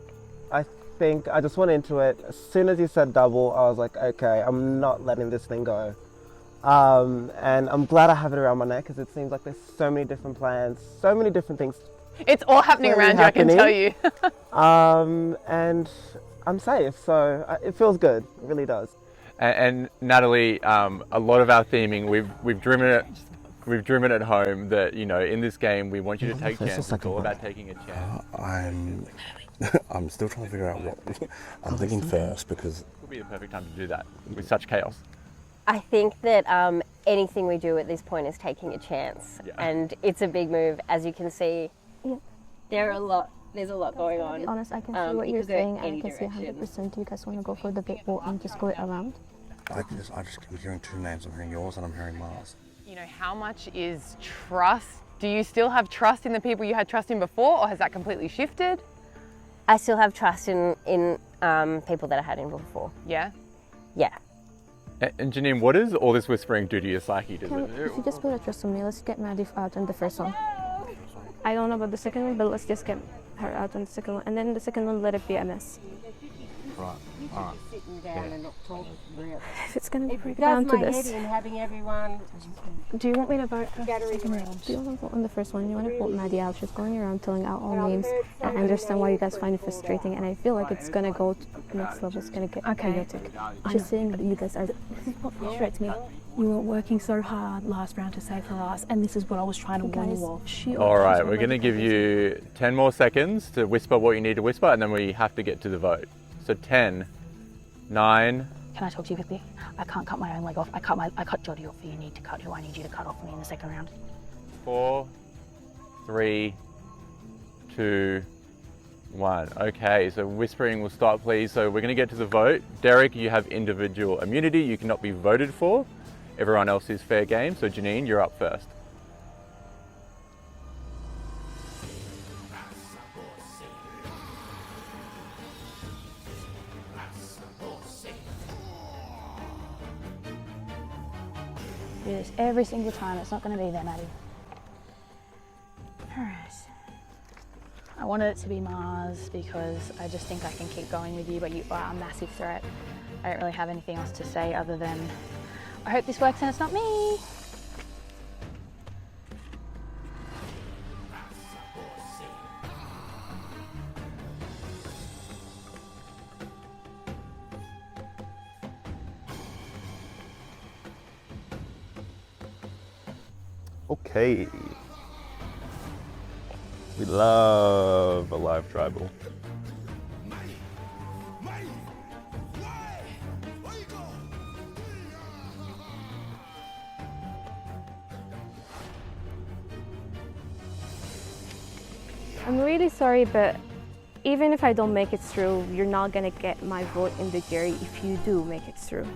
think I just went into it. As soon as you said double, I was like, okay, I'm not letting this thing go. And I'm glad I have it around my neck, because it seems like there's so many different plans, so many different things. It's all happening around you, I can tell you. And I'm safe, so it feels good. It really does. And Natalie, a lot of our theming, we've driven it at home that, you know, in this game we want you to take chances. It's all about taking a chance. I'm still trying to figure out what I'm thinking first, because it would be the perfect time to do that with such chaos. I think that anything we do at this point is taking a chance, and it's a big move, as you can see. Yeah. There's a lot going on. To be honest, I can see what you're saying, and I can see 100% you guys want to go for the big ball and just go it around. I just keep hearing 2 names. I'm hearing yours and I'm hearing Mars. You know, how much is trust? Do you still have trust in the people you had trust in before, or has that completely shifted? I still have trust in people that I had in before. Yeah? Yeah. And Janine, what does all this whispering do to your psyche? If you just put a trust on me, let's get Maddie out on the first one. I don't know about the second one, but let's just get her out on the second one. And then the second one, let it be a mess. Right. Alright. Sitting down and not talking really. If it's going to be down down to my this. head in having everyone Do you want me to vote for the scattering second around. round? Do you want to vote on the first one? You want to vote Maddie out? She's going around telling out all names. And I understand why you guys find it frustrating, and I feel like it's going to go to next level. It's going to get chaotic. Just saying that you guys are... This is what frustrates me. You were working so hard last round to save for us, and this is what I was trying to warn you of. All right, we're going to give you 10 more seconds to whisper what you need to whisper, and then we have to get to the vote. So 10, 9... Can I talk to you quickly? I can't cut my own leg off. I cut Jodie off. You need to cut who I need you to cut off for me in the second round. 4, 3, 2, 1. Okay, so whispering will start, please. So we're going to get to the vote. Derek, you have individual immunity. You cannot be voted for. Everyone else is fair game. So Janine, you're up first. Do this every single time. It's not going to be there, Maddie. Alright. I wanted it to be Mars because I just think I can keep going with you, but you are a massive threat. I don't really have anything else to say other than I hope this works and it's not me. Okay. We love a live tribal. I'm really sorry, but even if I don't make it through, you're not gonna get my vote in the jury if you do make it through.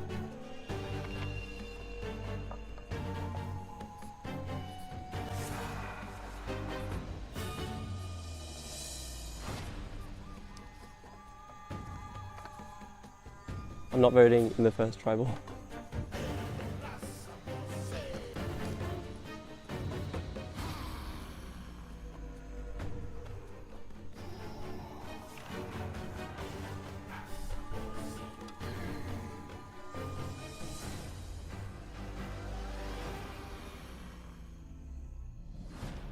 I'm not voting in the first tribal.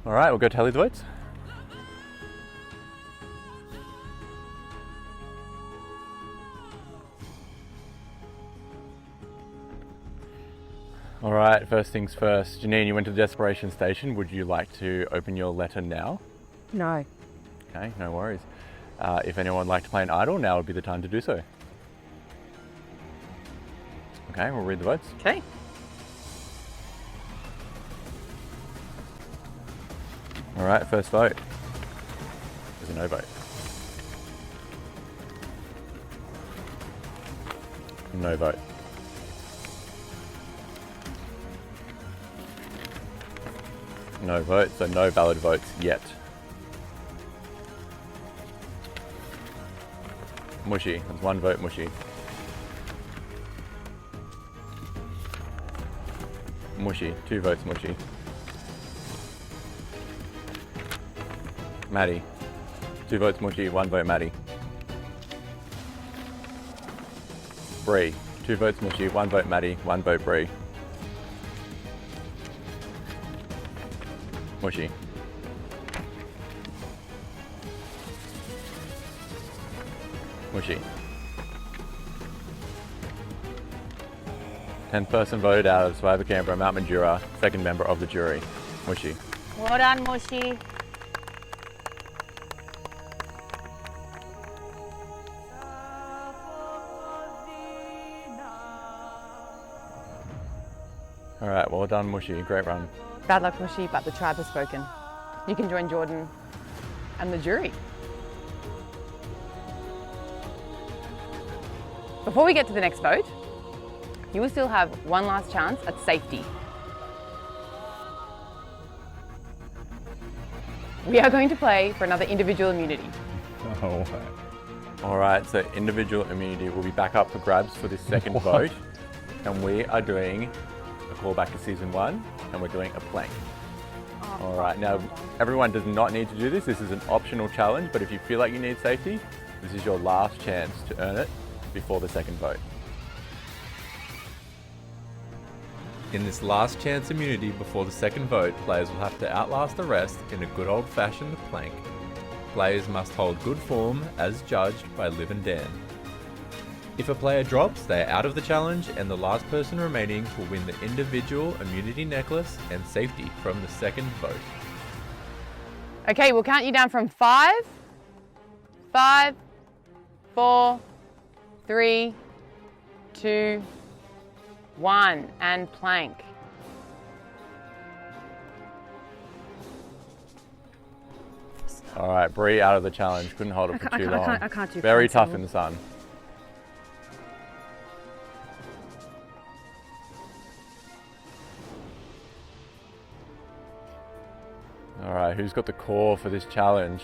All right, we'll go tally the votes. All right, first things first. Janine, you went to the desperation station. Would you like to open your letter now? No. Okay, no worries. If anyone would like to play an idol, now would be the time to do so. Okay, we'll read the votes. Okay. All right, first vote is a no vote. No vote. No vote, so no valid votes yet. Mushy, that's one vote, Mushy. Mushy, 2 votes, Mushy. Maddie, 2 votes, Mushy, 1 vote, Maddie. Bree, 2 votes, Mushy, 1 vote, Maddie, 1 vote, Bree. Mushy. Mushy. 10th person voted out of Survivor Canberra, Mount Majura, second member of the jury. Mushy. Well done, Mushy. All right, well done, Mushy. Great run. Bad luck, Mushy, but the tribe has spoken. You can join Jordan and the jury. Before we get to the next vote, you will still have one last chance at safety. We are going to play for another individual immunity. Oh, All right, so individual immunity will be back up for grabs for this second vote. And we are doing a callback to season 1, and we're doing a plank. All right, now everyone does not need to do this. This is an optional challenge, but if you feel like you need safety, this is your last chance to earn it before the second vote. In this last chance immunity before the second vote, players will have to outlast the rest in a good old-fashioned plank. Players must hold good form as judged by Liv and Dan. If a player drops, they are out of the challenge, and the last person remaining will win the individual immunity necklace and safety from the second vote. Okay, we'll count you down from 5, 5, 4, 3, 2, 1, and plank. All right, Bree out of the challenge. Couldn't hold it for too long. I can't do Very cancel. tough in the sun. All right, who's got the core for this challenge?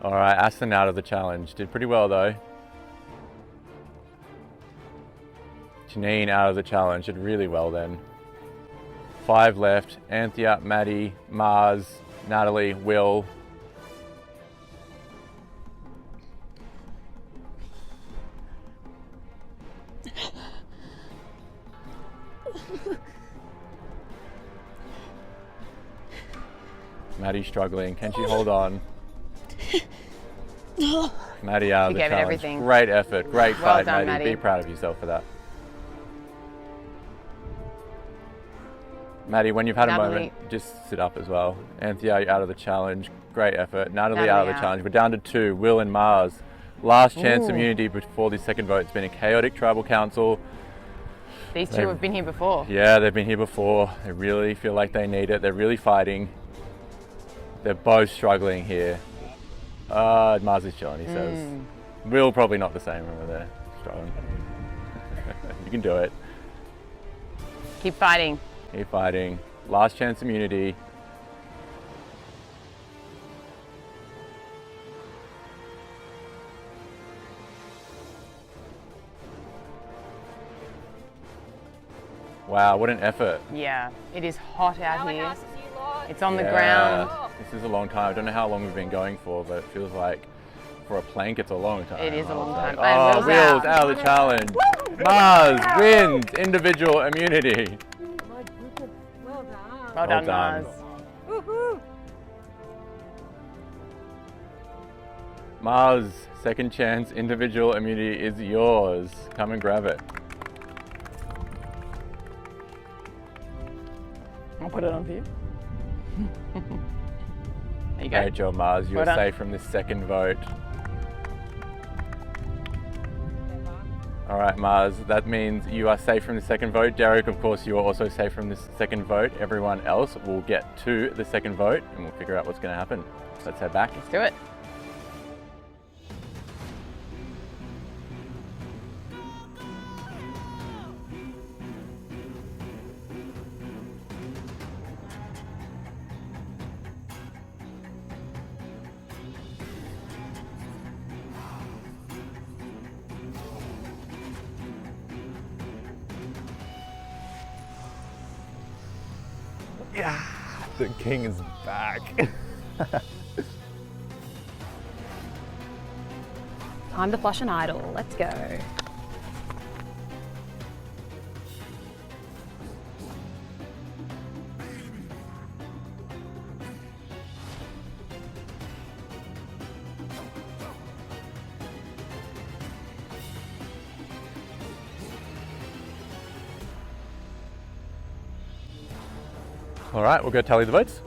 All right, Aston out of the challenge. Did pretty well though. Janine out of the challenge. Did really well then. 5 left. Anthea, Maddie, Mars, Natalie, Will. Maddie's struggling. Can she hold on? Maddie out of the gave it challenge. everything. Great effort. Great Well fight, done, Maddie. Maddie. Be proud of yourself for that. Maddie, when you've had Natalie. a moment, just sit up as well. Anthea out of the challenge. Great effort. Natalie Natalie out of the out. challenge. We're down to 2. Will and Mars. Last chance Ooh. immunity before the second vote. It's been a chaotic tribal council. These two have been here before. Yeah, they've been here before. They really feel like they need it. They're really fighting. They're both struggling here. Mars is chilling, he says. Will probably not the same over there. Struggling. You can do it. Keep fighting. Keep fighting. Last chance immunity. Wow, what an effort. Yeah, it is hot out here. It's on the ground. This is a long time. I don't know how long we've been going for, but it feels like for a plank it's a long time. It is a long time. Oh, And Will's out of the challenge. Mars wins individual immunity. Well done, Mars. Mars, second chance individual immunity is yours. Come and grab it. I'll put it on for you. There you go. Great job, Mars. You Well are done. safe from this second vote. All right, Mars, that means you are safe from the second vote. Derek, of course, you are also safe from this second vote. Everyone else will get to the second vote and we'll figure out what's going to happen. Let's head back. Let's do it. Yeah, the king is back. Time to flush an idol. Let's go. All right, we'll go tally the votes.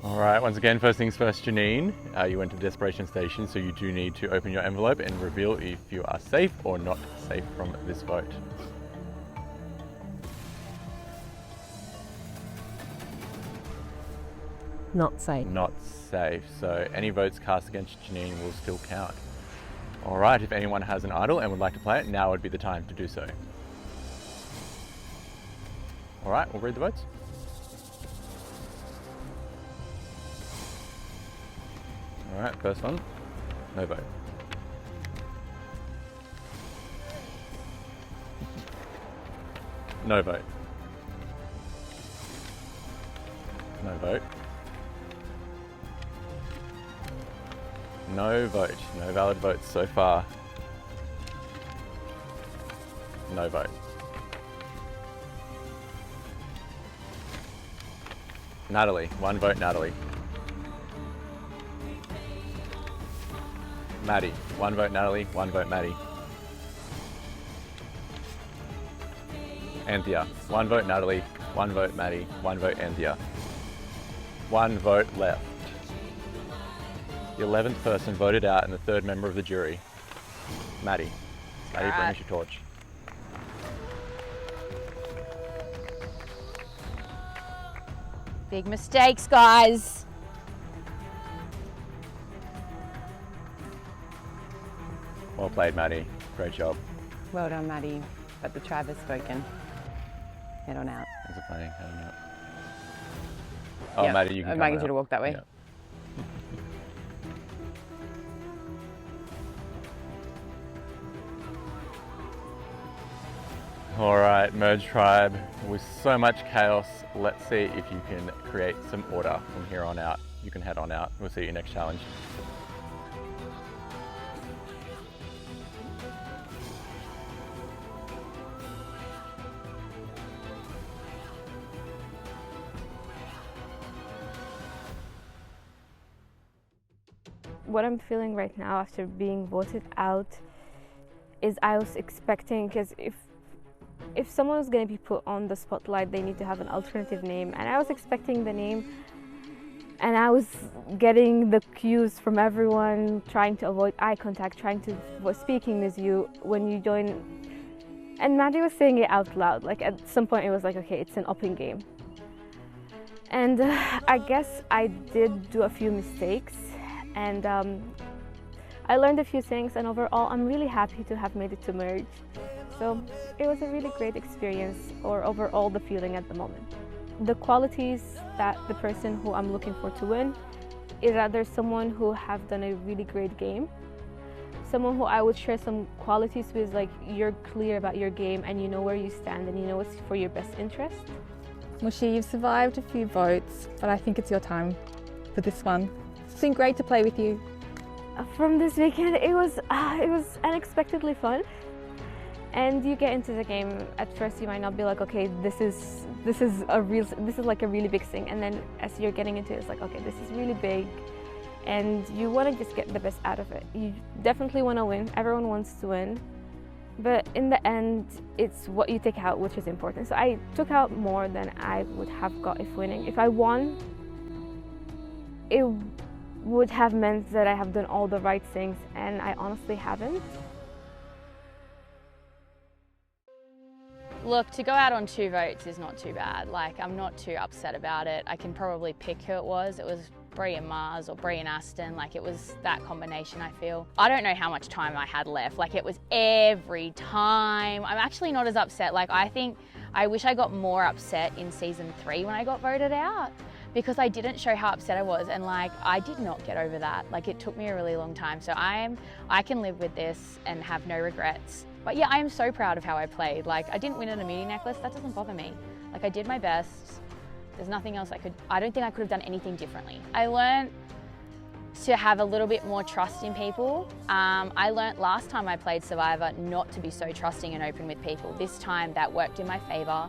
All right, once again, first things first, Janine, you went to the desperation station, so you do need to open your envelope and reveal if you are safe or not safe from this vote. Not safe. Not safe, so any votes cast against Janine will still count. All right, if anyone has an idol and would like to play it, now would be the time to do so. All right, we'll read the votes. All right, first one, no vote. No vote. No vote. No vote. No valid votes so far. No vote. Natalie. One vote, Natalie. Maddie. One vote, Natalie. One vote, Maddie. Anthea. One vote, Natalie. One vote, Maddie. One vote, Anthea. One vote left. The 11th person voted out and the third member of the jury. Maddie. Maddie, bring us your torch. Big mistakes, guys. Well played, Maddie. Great job. Well done, Maddie. But the tribe has spoken. Head on out. Thanks for playing. Head on out. Oh, Yep. Maddie, you can I'm come making on you to out. walk that way. Yep. All right, Merge Tribe. With so much chaos, let's see if you can create some order from here on out. You can head on out. We'll see you next challenge. What I'm feeling right now after being voted out is I was expecting, because if someone is going to be put on the spotlight, they need to have an alternative name, and I was expecting the name, and I was getting the cues from everyone, trying to avoid eye contact, trying to speaking with you when you join, and Maddie was saying it out loud. Like at some point it was like, okay, it's an open game. And I guess I did do a few mistakes, and I learned a few things, and overall I'm really happy to have made it to merge. So it was a really great experience, or overall the feeling at the moment. The qualities that the person who I'm looking for to win is rather someone who have done a really great game, someone who I would share some qualities with, like you're clear about your game and you know where you stand and you know what's for your best interest. Mushy, you've survived a few votes, but I think it's your time for this one. It's been great to play with you. From this weekend, it was unexpectedly fun. And you get into the game, at first you might not be like, okay, this is like a really big thing. And then as you're getting into it, it's like, okay, this is really big. And you want to just get the best out of it. You definitely want to win. Everyone wants to win. But in the end, it's what you take out which is important. So I took out more than I would have got if winning. If I won, it would have meant that I have done all the right things, and I honestly haven't. Look, to go out on 2 votes is not too bad. Like, I'm not too upset about it. I can probably pick who it was. It was Brie and Mars or Brie and Aston. Like, it was that combination, I feel. I don't know how much time I had left. Like, it was every time. I'm actually not as upset. Like, I wish I got more upset in season 3 when I got voted out, because I didn't show how upset I was, and like, I did not get over that. Like, it took me a really long time. So I can live with this and have no regrets. But yeah, I am so proud of how I played. Like, I didn't win an immunity necklace, that doesn't bother me. Like, I did my best. There's nothing else I don't think I could have done anything differently. I learned to have a little bit more trust in people. I learned last time I played Survivor not to be so trusting and open with people. This time that worked in my favor.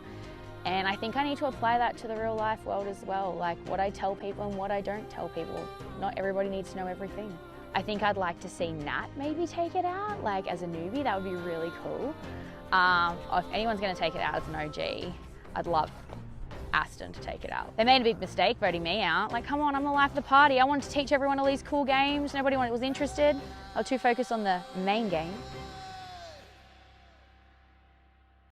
And I think I need to apply that to the real life world as well. Like, what I tell people and what I don't tell people. Not everybody needs to know everything. I think I'd like to see Nat maybe take it out, like as a newbie. That would be really cool. If anyone's going to take it out as an OG, I'd love Aston to take it out. They made a big mistake voting me out. Like, come on, I'm the life of the party. I wanted to teach everyone all these cool games. Nobody was interested. I was too focused on the main game.